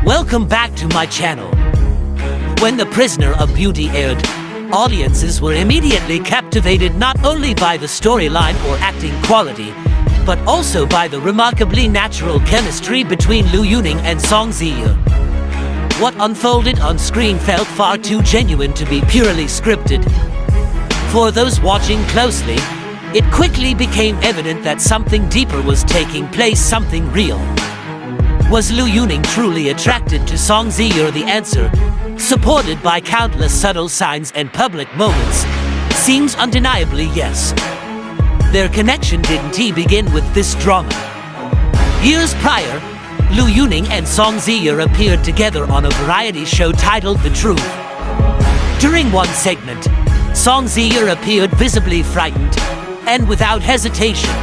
Welcome back to my channel. When The Prisoner of Beauty aired, audiences were immediately captivated not only by the storyline or acting quality, but also by the remarkably natural chemistry between Liu Yuning and Song Zuer. What unfolded on screen felt far too genuine to be purely scripted. For those watching closely, it quickly became evident that something deeper was taking place, something real. Was Liu Yuning truly attracted to Song Zuer? The answer, supported by countless subtle signs and public moments, seems undeniably yes. Their connection didn't begin with this drama. Years prior, Liu Yuning and Song Zuer appeared together on a variety show titled The Truth. During one segment, Song Zuer appeared visibly frightened, and without hesitation,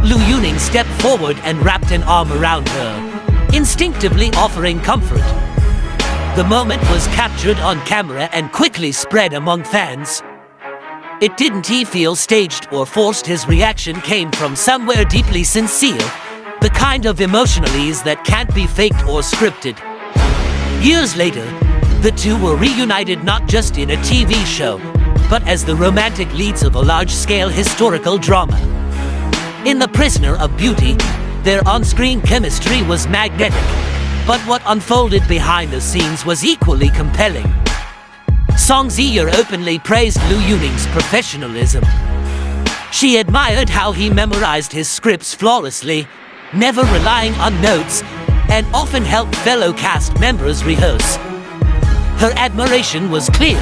Liu Yuning stepped forward and wrapped an arm around her, instinctively offering comfort. The moment was captured on camera and quickly spread among fans. It didn't feel staged or forced. His reaction came from somewhere deeply sincere, the kind of emotional ease that can't be faked or scripted. Years later, the two were reunited not just in a TV show, but as the romantic leads of a large-scale historical drama. In The Prisoner of Beauty, their on-screen chemistry was magnetic, but what unfolded behind the scenes was equally compelling. Song Zuer openly praised Liu Yuning's professionalism. She admired how he memorized his scripts flawlessly, never relying on notes, and often helped fellow cast members rehearse. Her admiration was clear,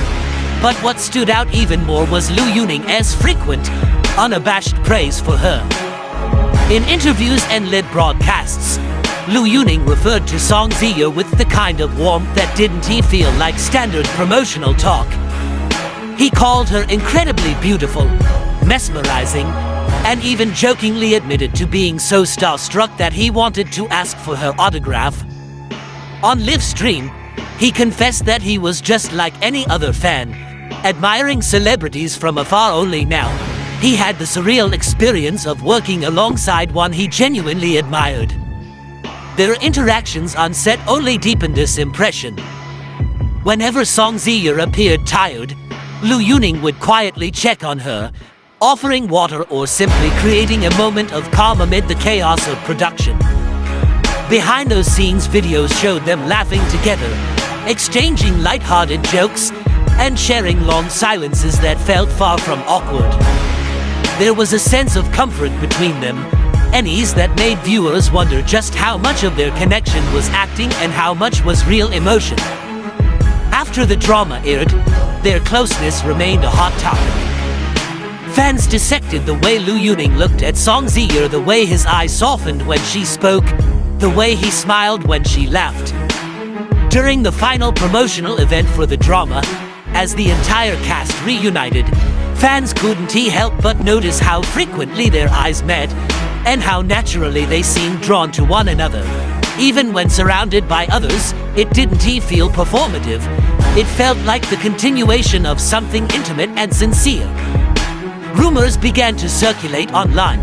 but what stood out even more was Liu Yuning's frequent, unabashed praise for her. In interviews and live broadcasts, Liu Yuning referred to Song Zuer with the kind of warmth that didn't feel like standard promotional talk. He called her incredibly beautiful, mesmerizing, and even jokingly admitted to being so starstruck that he wanted to ask for her autograph. On live stream, he confessed that he was just like any other fan, admiring celebrities from afar. Only now, he had the surreal experience of working alongside one he genuinely admired. Their interactions on set only deepened this impression. Whenever Song Zuer appeared tired, Liu Yuning would quietly check on her, offering water or simply creating a moment of calm amid the chaos of production. Behind those scenes, videos showed them laughing together, exchanging light-hearted jokes, and sharing long silences that felt far from awkward. There was a sense of comfort between them, an ease that made viewers wonder just how much of their connection was acting and how much was real emotion. After the drama aired, their closeness remained a hot topic. Fans dissected the way Liu Yuning looked at Song Zuer, the way his eyes softened when she spoke, the way he smiled when she laughed. During the final promotional event for the drama, as the entire cast reunited, fans couldn't help but notice how frequently their eyes met, and how naturally they seemed drawn to one another. Even when surrounded by others, it didn't feel performative. It felt like the continuation of something intimate and sincere. Rumors began to circulate online.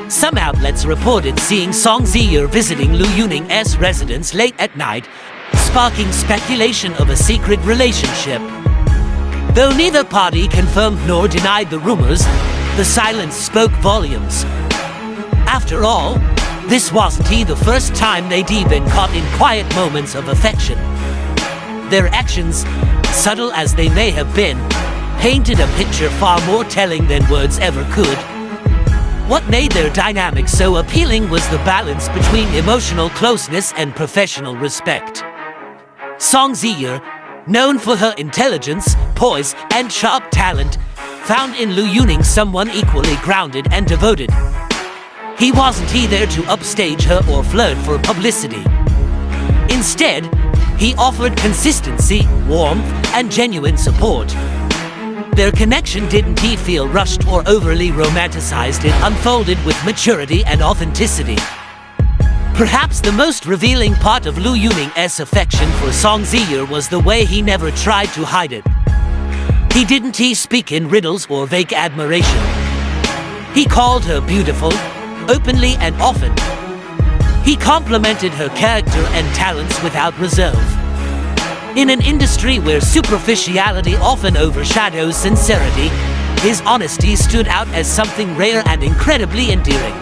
Some outlets reported seeing Song Zuer visiting Liu Yuning's residence late at night, sparking speculation of a secret relationship. Though neither party confirmed nor denied the rumors, the silence spoke volumes. After all, this wasn't the first time they'd been caught in quiet moments of affection. Their actions, subtle as they may have been, painted a picture far more telling than words ever could. What made their dynamic so appealing was the balance between emotional closeness and professional respect. Song Zuer, known for her intelligence, poise, and sharp talent, found in Liu Yuning someone equally grounded and devoted. He wasn't there to upstage her or flirt for publicity. Instead, he offered consistency, warmth, and genuine support. Their connection didn't feel rushed or overly romanticized. It unfolded with maturity and authenticity. Perhaps the most revealing part of Liu Yuning's affection for Song Zuer was the way he never tried to hide it. He didn't speak in riddles or vague admiration. He called her beautiful, openly and often. He complimented her character and talents without reserve. In an industry where superficiality often overshadows sincerity, his honesty stood out as something rare and incredibly endearing.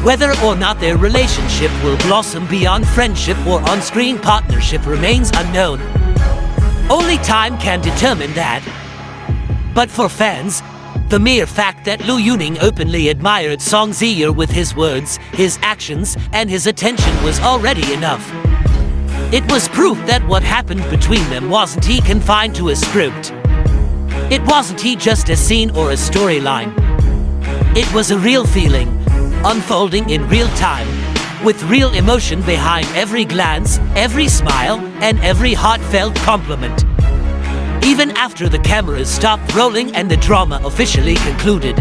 Whether or not their relationship will blossom beyond friendship or on-screen partnership remains unknown. Only time can determine that. But for fans, the mere fact that Liu Yuning openly admired Song Zuer with his words, his actions, and his attention was already enough. It was proof that what happened between them wasn't confined to a script. It wasn't just a scene or a storyline. It was a real feeling, unfolding in real time, with real emotion behind every glance, every smile, and every heartfelt compliment. Even after the cameras stopped rolling and the drama officially concluded,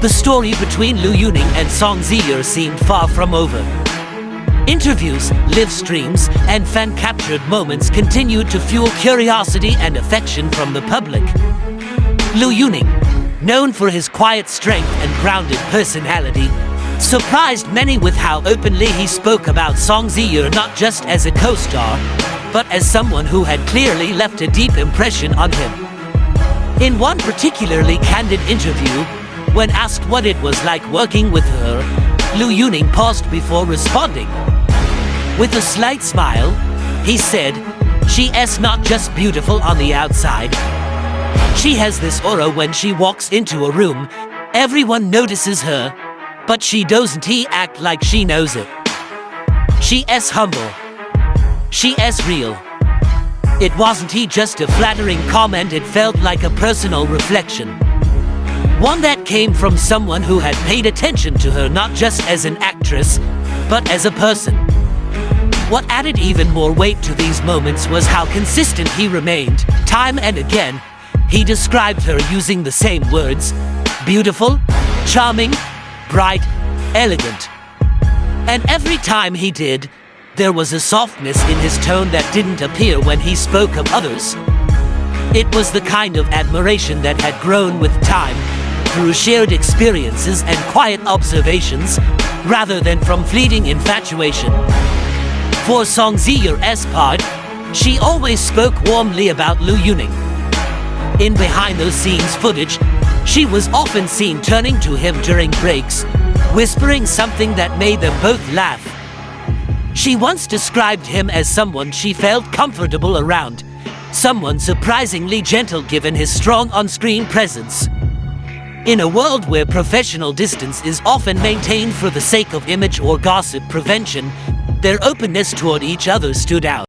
the story between Liu Yuning and Song Zuer seemed far from over. Interviews, live streams, and fan-captured moments continued to fuel curiosity and affection from the public. Liu Yuning, known for his quiet strength and grounded personality, surprised many with how openly he spoke about Song Zuer not just as a co-star, but as someone who had clearly left a deep impression on him. In one particularly candid interview, when asked what it was like working with her, Liu Yuning paused before responding. With a slight smile, he said, "She's not just beautiful on the outside. She has this aura when she walks into a room. Everyone notices her, but she doesn't act like she knows it. She's humble. She's real." It wasn't just a flattering comment, it felt like a personal reflection. One that came from someone who had paid attention to her not just as an actress, but as a person. What added even more weight to these moments was how consistent he remained. Time and again, he described her using the same words: beautiful, charming, bright, elegant. And every time he did, there was a softness in his tone that didn't appear when he spoke of others. It was the kind of admiration that had grown with time, through shared experiences and quiet observations, rather than from fleeting infatuation. For Song Zuer's part, she always spoke warmly about Liu Yuning. In behind-the-scenes footage, she was often seen turning to him during breaks, whispering something that made them both laugh. She once described him as someone she felt comfortable around, someone surprisingly gentle given his strong on-screen presence. In a world where professional distance is often maintained for the sake of image or gossip prevention, their openness toward each other stood out.